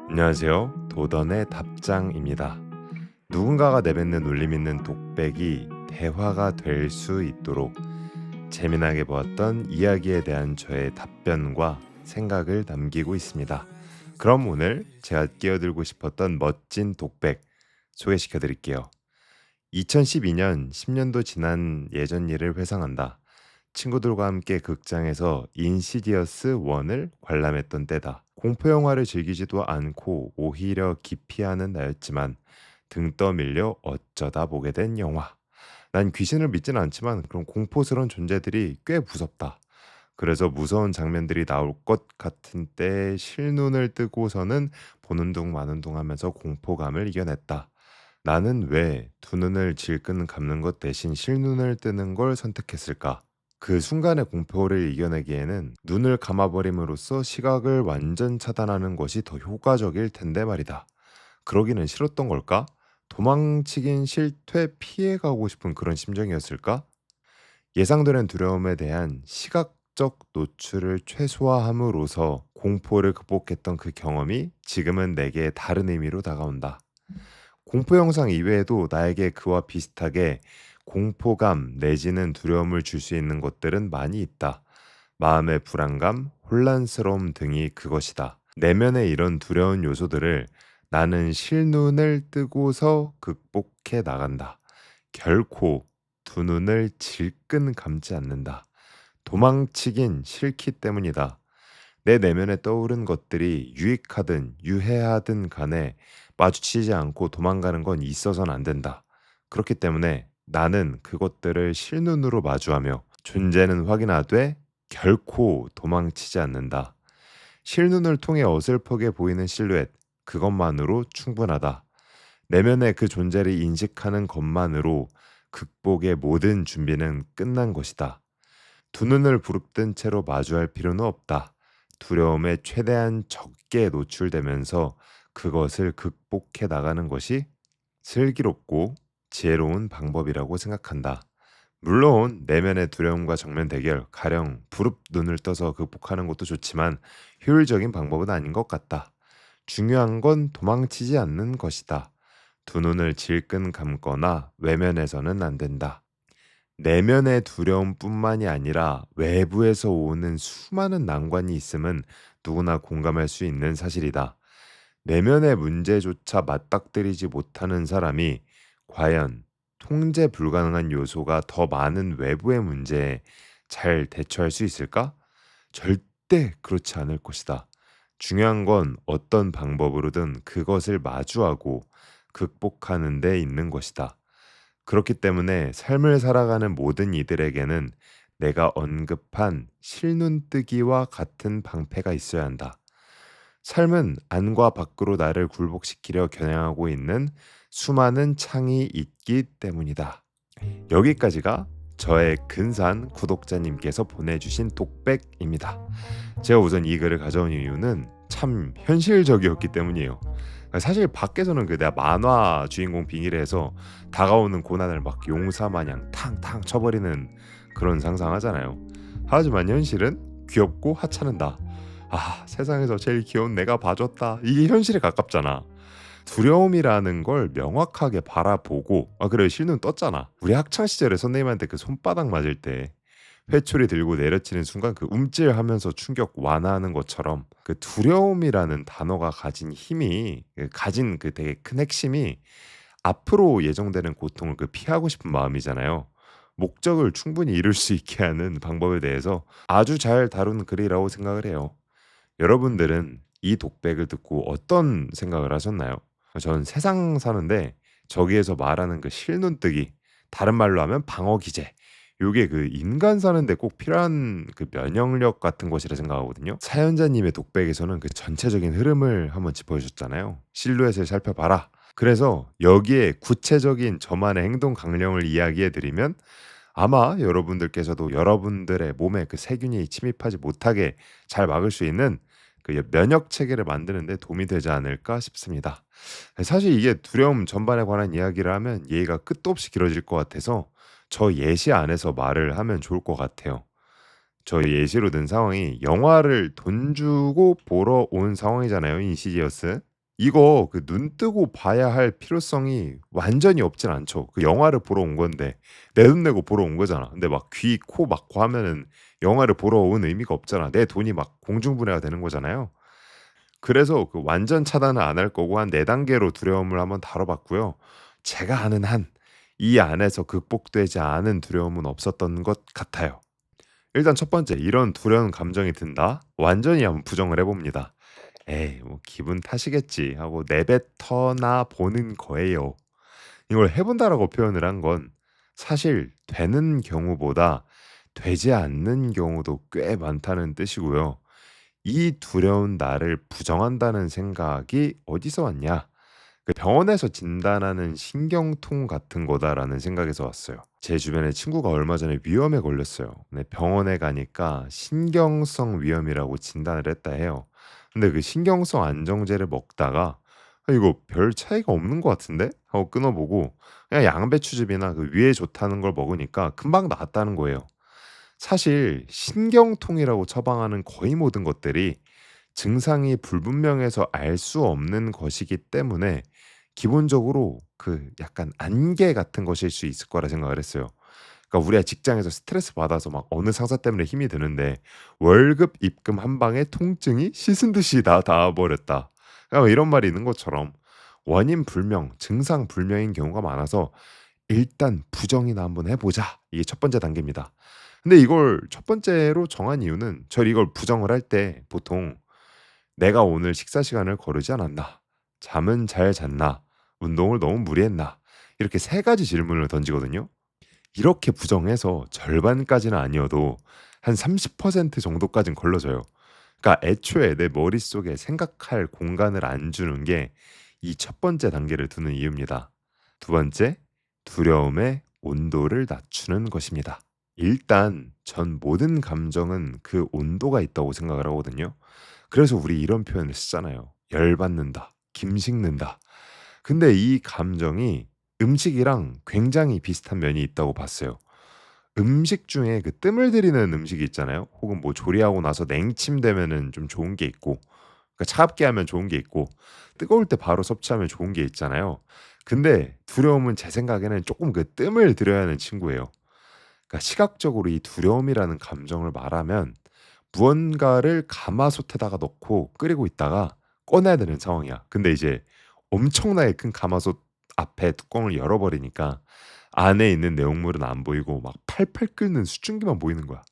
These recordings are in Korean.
안녕하세요. 도던의 답장입니다. 누군가가 내뱉는 울림 있는 독백이 대화가 될 수 있도록 재미나게 보았던 이야기에 대한 저의 답변과 생각을 남기고 있습니다. 그럼 오늘 제가 끼어들고 싶었던 멋진 독백 소개시켜 드릴게요. 2012년 10년도 지난 예전 일을 회상한다. 친구들과 함께 극장에서 인시디어스 1을 관람했던 때다. 공포 영화를 즐기지도 않고 오히려 기피하는 나였지만 등 떠밀려 어쩌다 보게 된 영화. 난 귀신을 믿진 않지만 그런 공포스러운 존재들이 꽤 무섭다. 그래서 무서운 장면들이 나올 것 같은 때 실눈을 뜨고서는 보는 둥 마는 둥 하면서 공포감을 이겨냈다. 나는 왜 두 눈을 질끈 감는 것 대신 실눈을 뜨는 걸 선택했을까? 그 순간의 공포를 이겨내기에는 눈을 감아버림으로써 시각을 완전 차단하는 것이 더 효과적일 텐데 말이다. 그러기는 싫었던 걸까? 도망치긴 싫되 피해가고 싶은 그런 심정이었을까? 예상되는 두려움에 대한 시각적 노출을 최소화함으로써 공포를 극복했던 그 경험이 지금은 내게 다른 의미로 다가온다. 공포 영상 이외에도 나에게 그와 비슷하게 공포감 내지는 두려움을 줄 수 있는 것들은 많이 있다. 마음의 불안감, 혼란스러움 등이 그것이다. 내면의 이런 두려운 요소들을 나는 실눈을 뜨고서 극복해 나간다. 결코 두 눈을 질끈 감지 않는다. 도망치긴 싫기 때문이다. 내 내면에 떠오른 것들이 유익하든 유해하든 간에 마주치지 않고 도망가는 건 있어서는 안 된다. 그렇기 때문에 나는 그것들을 실눈으로 마주하며 존재는 확인하되 결코 도망치지 않는다. 실눈을 통해 어설프게 보이는 실루엣, 그것만으로 충분하다. 내면의 그 존재를 인식하는 것만으로 극복의 모든 준비는 끝난 것이다. 두 눈을 부릅뜬 채로 마주할 필요는 없다. 두려움에 최대한 적게 노출되면서 그것을 극복해 나가는 것이 슬기롭고 지혜로운 방법이라고 생각한다. 물론 내면의 두려움과 정면 대결, 가령 부릅 눈을 떠서 극복하는 것도 좋지만 효율적인 방법은 아닌 것 같다. 중요한 건 도망치지 않는 것이다. 두 눈을 질끈 감거나 외면해서는 안 된다. 내면의 두려움뿐만이 아니라 외부에서 오는 수많은 난관이 있음은 누구나 공감할 수 있는 사실이다. 내면의 문제조차 맞닥뜨리지 못하는 사람이 과연 통제 불가능한 요소가 더 많은 외부의 문제에 잘 대처할 수 있을까? 절대 그렇지 않을 것이다. 중요한 건 어떤 방법으로든 그것을 마주하고 극복하는 데 있는 것이다. 그렇기 때문에 삶을 살아가는 모든 이들에게는 내가 언급한 실눈뜨기와 같은 방패가 있어야 한다. 삶은 안과 밖으로 나를 굴복시키려 겨냥하고 있는 수많은 창이 있기 때문이다. 여기까지가 저의 근사한 구독자님께서 보내주신 독백입니다. 제가 우선 이 글을 가져온 이유는 참 현실적이었기 때문이에요. 사실 밖에서는 그 내가 만화 주인공 빙의를 해서 다가오는 고난을 막 용사마냥 탕탕 쳐버리는 그런 상상하잖아요. 하지만 현실은 귀엽고 하찮은다. 아, 세상에서 제일 귀여운 내가 봐줬다. 이게 현실에 가깝잖아. 두려움이라는 걸 명확하게 바라보고, 아 그래 실눈 떴잖아. 우리 학창 시절에 선생님한테 그 손바닥 맞을 때 회초리 들고 내려치는 순간 그 움찔하면서 충격 완화하는 것처럼 그 두려움이라는 단어가 가진 힘이, 가진 그 되게 큰 핵심이 앞으로 예정되는 고통을 그 피하고 싶은 마음이잖아요. 목적을 충분히 이룰 수 있게 하는 방법에 대해서 아주 잘 다룬 글이라고 생각을 해요. 여러분들은 이 독백을 듣고 어떤 생각을 하셨나요? 전 세상 사는데 저기에서 말하는 그 실눈뜨기, 다른 말로 하면 방어 기제. 요게 그 인간 사는데 꼭 필요한 그 면역력 같은 것이라 생각하거든요. 사연자님의 독백에서는 그 전체적인 흐름을 한번 짚어주셨잖아요. 실루엣을 살펴봐라. 그래서 여기에 구체적인 저만의 행동 강령을 이야기해 드리면 아마 여러분들께서도 여러분들의 몸에 그 세균이 침입하지 못하게 잘 막을 수 있는 그 면역 체계를 만드는 데 도움이 되지 않을까 싶습니다. 사실 이게 두려움 전반에 관한 이야기를 하면 얘기가 끝도 없이 길어질 것 같아서 저 예시 안에서 말을 하면 좋을 것 같아요. 저 예시로 든 상황이 영화를 돈 주고 보러 온 상황이잖아요, 인시디어스. 이거 그 눈 뜨고 봐야 할 필요성이 완전히 없진 않죠. 그 영화를 보러 온 건데 내 돈 내고 보러 온 거잖아. 근데 막 귀, 코 막고 하면은 영화를 보러 온 의미가 없잖아. 내 돈이 막 공중분해가 되는 거잖아요. 그래서 그 완전 차단은 안 할 거고 한 4 단계로 두려움을 한번 다뤄 봤고요. 제가 아는 한 이 안에서 극복되지 않은 두려움은 없었던 것 같아요. 일단 첫 번째, 이런 두려운 감정이 든다. 완전히 한번 부정을 해 봅니다. '에이 뭐 기분 탓이겠지.' 하고 내뱉어나 보는 거예요. 이걸 해 본다라고 표현을 한 건 사실 되는 경우보다 되지 않는 경우도 꽤 많다는 뜻이고요. 이 두려운 나를 부정한다는 생각이 어디서 왔냐? 그 '병원에서 진단하는 신경통 같은 거다.'라는 생각에서 왔어요. 제 주변에 친구가 얼마 전에 위염에 걸렸어요. 근데 병원에 가니까 신경성 위염이라고 진단을 했다 해요. 근데 그 신경성 안정제를 먹다가 '아 이거 별 차이가 없는 것 같은데?' 하고 끊어 보고 그냥 양배추즙이나 그 위에 좋다는 걸 먹으니까 금방 나았다는 거예요. 사실 신경통이라고 처방하는 거의 모든 것들이 증상이 불분명해서 알 수 없는 것이기 때문에 기본적으로 그 약간 안개 같은 것일 수 있을 거라 생각을 했어요. 그러니까 우리가 직장에서 스트레스 받아서 막 어느 상사 때문에 힘이 드는데 월급 입금 한 방에 통증이 씻은 듯이 다 닿아 버렸다. 그러니까 이런 말이 있는 것처럼 원인 불명, 증상 불명인 경우가 많아서 일단 부정이나 한번 해 보자. 이게 첫 번째 단계입니다. 근데 이걸 첫 번째로 정한 이유는 저 이걸 부정을 할 때 보통 '내가 오늘 식사 시간을 거르지 않았나? 잠은 잘 잤나? 운동을 너무 무리했나?' 이렇게 세 가지 질문을 던지거든요. 이렇게 부정해서 절반까지는 아니어도 한 30% 정도까진 걸러져요. 그러니까 애초에 내 머릿속에 생각할 공간을 안 주는 게 이 첫 번째 단계를 두는 이유입니다. 두 번째, 두려움의 온도를 낮추는 것입니다. 일단 전 모든 감정은 그 온도가 있다고 생각을 하거든요. 그래서 우리 이런 표현을 쓰잖아요. 열받는다, 김식는다. 근데 이 감정이 음식이랑 굉장히 비슷한 면이 있다고 봤어요. 음식 중에 그 뜸을 들이는 음식이 있잖아요. 혹은 뭐 조리하고 나서 냉침되면은 좀 좋은 게 있고, 그러니까 차갑게 하면 좋은 게 있고, 뜨거울 때 바로 섭취하면 좋은 게 있잖아요. 근데 두려움은 제 생각에는 조금 그 뜸을 들여야 하는 친구예요. 그러니까 시각적으로 이 두려움이라는 감정을 말하면 무언가를 가마솥에다가 넣고 끓이고 있다가 꺼내야 되는 상황이야. 근데 이제 엄청나게 큰 가마솥 앞에 뚜껑을 열어 버리니까 안에 있는 내용물은 안 보이고 막 팔팔 끓는 수증기만 보이는 거야.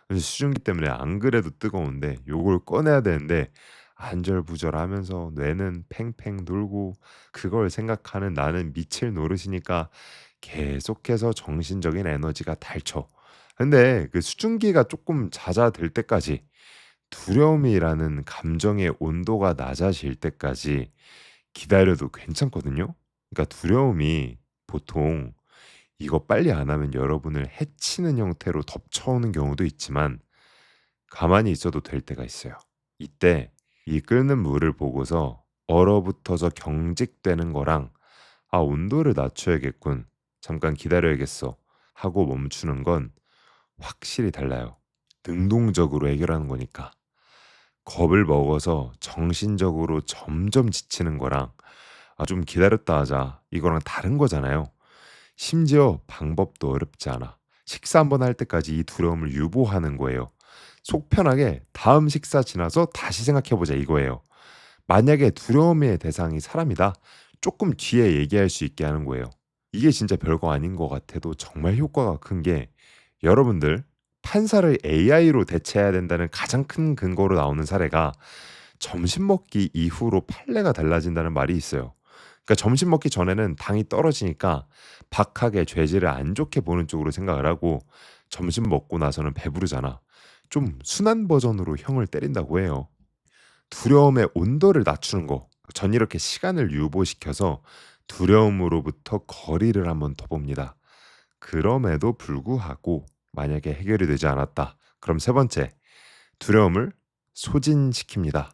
그래서 수증기 때문에 안 그래도 뜨거운데 요걸 꺼내야 되는데 안절부절하면서 뇌는 팽팽 돌고 그걸 생각하는 나는 미칠 노릇이니까 계속해서 정신적인 에너지가 닳죠. 근데 그 수증기가 쪼끔 잦아들 때까지 두려움이라는 감정의 온도가 낮아질 때까지 기다려도 괜찮거든요. 그러니까 두려움이 보통 이거 빨리 안 하면 여러분을 해치는 형태로 덮쳐오는 경우도 있지만 가만히 있어도 될 때가 있어요. 이때 이 끓는 물을 보고서 얼어붙어서 경직되는 거랑 '아 온도를 낮춰야겠군. 잠깐 기다려야겠어.' 하고 멈추는 건 확실히 달라요. 능동적으로 해결하는 거니까. 겁을 먹어서 정신적으로 점점 지치는 거랑 '아 좀 기다렸다 하자.' 이거랑 다른 거잖아요. 심지어 방법도 어렵지 않아. 식사 한번 할 때까지 이 두려움을 유보하는 거예요. 속 편하게 '다음 식사 지나서 다시 생각해 보자.' 이거예요. 만약에 두려움의 대상이 사람이다. 조금 뒤에 얘기할 수 있게 하는 거예요. 이게 진짜 별거 아닌 것 같아도 정말 효과가 큰 게 여러분들 판사를 AI로 대체해야 된다는 가장 큰 근거로 나오는 사례가 점심 먹기 이후로 판례가 달라진다는 말이 있어요. 그러니까 점심 먹기 전에는 당이 떨어지니까 박하게 죄질을 안 좋게 보는 쪽으로 생각을 하고 점심 먹고 나서는 배부르잖아. 좀 순한 버전으로 형을 때린다고 해요. 두려움의 온도를 낮추는 거. 전 이렇게 시간을 유보시켜서 두려움으로부터 거리를 한번 둬 봅니다. 그럼에도 불구하고 만약에 해결이 되지 않았다. 그럼 세 번째, 두려움을 소진시킵니다.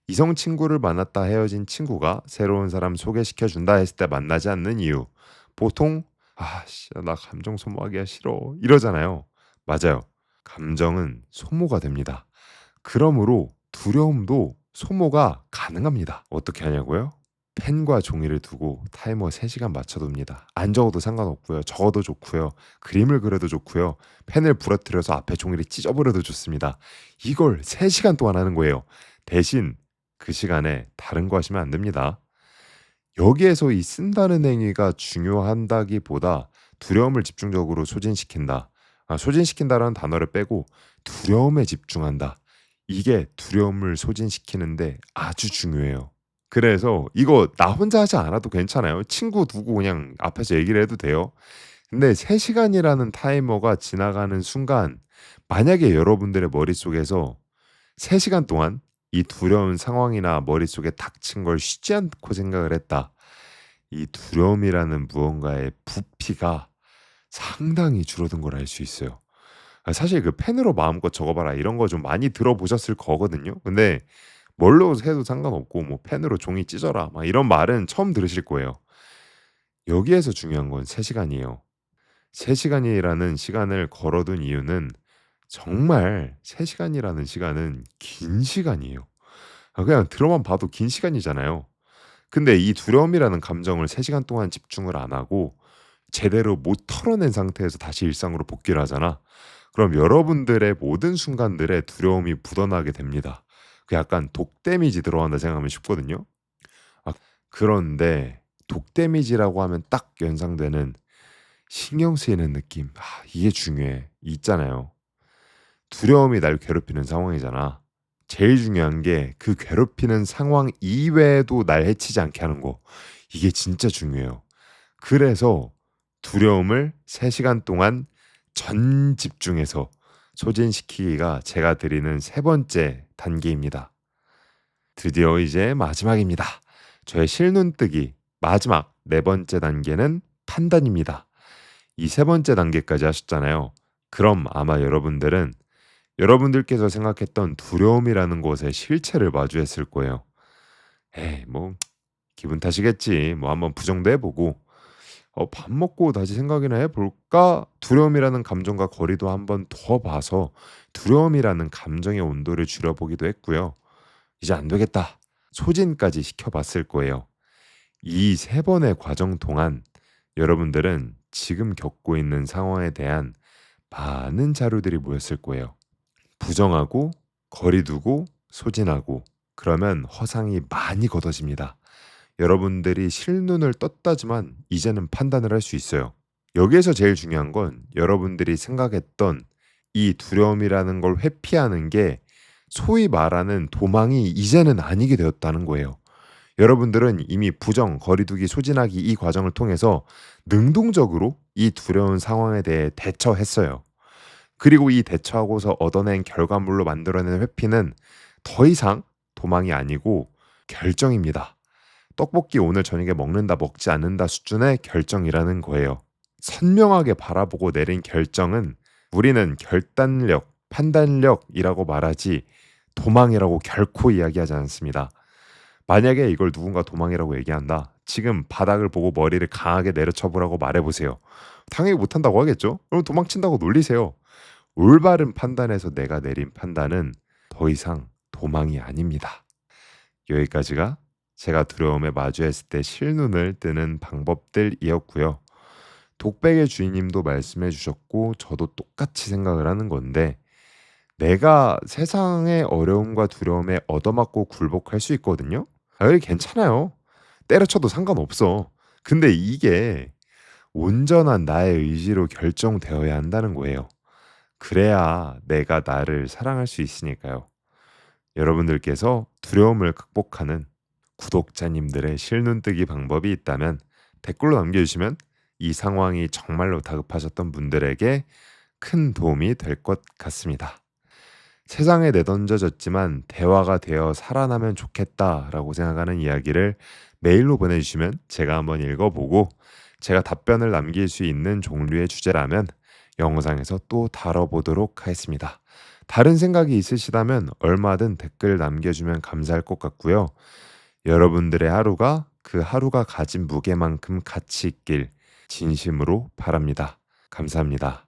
이성 친구를 만났다 헤어진 친구가 새로운 사람 소개시켜 준다 했을 때 만나지 않는 이유. 보통 "아 씨 나 감정 소모하기가 싫어." 이러잖아요. 맞아요. 감정은 소모가 됩니다. 그러므로 두려움도 소모가 가능합니다. 어떻게 하냐고요? 펜과 종이를 두고 타이머 3시간 맞춰둡니다. 안 적어도 상관없고요. 적어도 좋고요. 그림을 그려도 좋고요. 펜을 부러뜨려서 앞에 종이를 찢어버려도 좋습니다. 이걸 3시간 동안 하는 거예요. 대신 그 시간에 다른 거 하시면 안 됩니다. 여기에서 이 쓴다는 행위가 중요한다기보다 두려움을 집중적으로 소진시킨다. 소진시킨다라는 단어를 빼고 두려움에 집중한다. 이게 두려움을 소진시키는데 아주 중요해요. 그래서 이거 나 혼자 하지 않아도 괜찮아요. 친구 두고 그냥 앞에서 얘기를 해도 돼요. 근데 3시간이라는 타이머가 지나가는 순간 만약에 여러분들의 머릿속에서 3시간 동안 이 두려운 상황이나 머릿속에 닥친 걸 쉬지 않고 생각을 했다. 이 두려움이라는 무언가의 부피가 상당히 줄어든 걸 알 수 있어요. 사실 그 펜으로 마음껏 적어봐라 이런 거 좀 많이 들어보셨을 거거든요. 근데 뭘로 해도 상관없고 뭐 펜으로 종이 찢어라 막 이런 말은 처음 들으실 거예요. 여기에서 중요한 건 3시간이에요. 3시간이라는 시간을 걸어둔 이유는 정말 3시간이라는 시간은 긴 시간이에요. 그냥 들어만 봐도 긴 시간이잖아요. 근데 이 두려움이라는 감정을 3시간 동안 집중을 안 하고 제대로 못 털어낸 상태에서 다시 일상으로 복귀를 하잖아. 그럼 여러분들의 모든 순간들에 두려움이 묻어나게 됩니다. 그 약간 독 데미지 들어간다 생각하면 쉽거든요. 아, 그런데 독 데미지라고 하면 딱 연상되는 신경 쓰이는 느낌. 이게 중요해. 있잖아요. 두려움이 날 괴롭히는 상황이잖아. 제일 중요한 게 그 괴롭히는 상황 이외에도 날 해치지 않게 하는 거. 이게 진짜 중요해요. 그래서 두려움을 3시간 동안 전 집중해서 소진시키기가 제가 드리는 3번째 단계입니다. 드디어 이제 마지막입니다. 저의 실눈뜨기 마지막 4번째 단계는 판단입니다. 이 3번째 단계까지 하셨잖아요. 그럼 아마 여러분들은 여러분들께서 생각했던 두려움이라는 것의 실체를 마주했을 거예요. 에이, 뭐 기분 탓이겠지. 뭐 한번 부정도 해보고 밥 먹고 다시 생각이나 해볼까? 두려움이라는 감정과 거리도 한번 더 봐서 두려움이라는 감정의 온도를 줄여보기도 했고요. 이제 안 되겠다. 소진까지 시켜봤을 거예요. 이 3번의 과정 동안 여러분들은 지금 겪고 있는 상황에 대한 많은 자료들이 모였을 거예요. 부정하고 거리 두고 소진하고 그러면 허상이 많이 걷어집니다. 여러분들이 실눈을 떴다지만 이제는 판단을 할 수 있어요. 여기에서 제일 중요한 건 여러분들이 생각했던 이 두려움이라는 걸 회피하는 게 소위 말하는 도망이 이제는 아니게 되었다는 거예요. 여러분들은 이미 부정, 거리두기, 소진하기 이 과정을 통해서 능동적으로 이 두려운 상황에 대해 대처했어요. 그리고 이 대처하고서 얻어낸 결과물로 만들어낸 회피는 더 이상 도망이 아니고 결정입니다. 떡볶이 오늘 저녁에 먹는다 먹지 않는다 수준의 결정이라는 거예요. 선명하게 바라보고 내린 결정은 우리는 결단력, 판단력이라고 말하지 도망이라고 결코 이야기하지 않습니다. 만약에 이걸 누군가 도망이라고 얘기한다. 지금 바닥을 보고 머리를 강하게 내려쳐보라고 말해보세요. 당연히 못한다고 하겠죠? 그럼 도망친다고 놀리세요. 올바른 판단에서 내가 내린 판단은 더 이상 도망이 아닙니다. 여기까지가 제가 두려움에 마주했을 때 실눈을 뜨는 방법들이었고요. 독백의 주인님도 말씀해 주셨고 저도 똑같이 생각을 하는 건데 내가 세상의 어려움과 두려움에 얻어맞고 굴복할 수 있거든요. 여기 괜찮아요. 때려쳐도 상관없어. 근데 이게 온전한 나의 의지로 결정되어야 한다는 거예요. 그래야 내가 나를 사랑할 수 있으니까요. 여러분들께서 두려움을 극복하는 구독자님들의 실눈뜨기 방법이 있다면 댓글로 남겨주시면 이 상황이 정말로 다급하셨던 분들에게 큰 도움이 될 것 같습니다. 세상에 내던져졌지만 대화가 되어 살아나면 좋겠다라고 생각하는 이야기를 메일로 보내주시면 제가 한번 읽어보고 제가 답변을 남길 수 있는 종류의 주제라면 영상에서 또 다뤄보도록 하겠습니다. 다른 생각이 있으시다면 얼마든 댓글 남겨주면 감사할 것 같고요. 여러분들의 하루가 그 하루가 가진 무게만큼 가치 있길 진심으로 바랍니다. 감사합니다.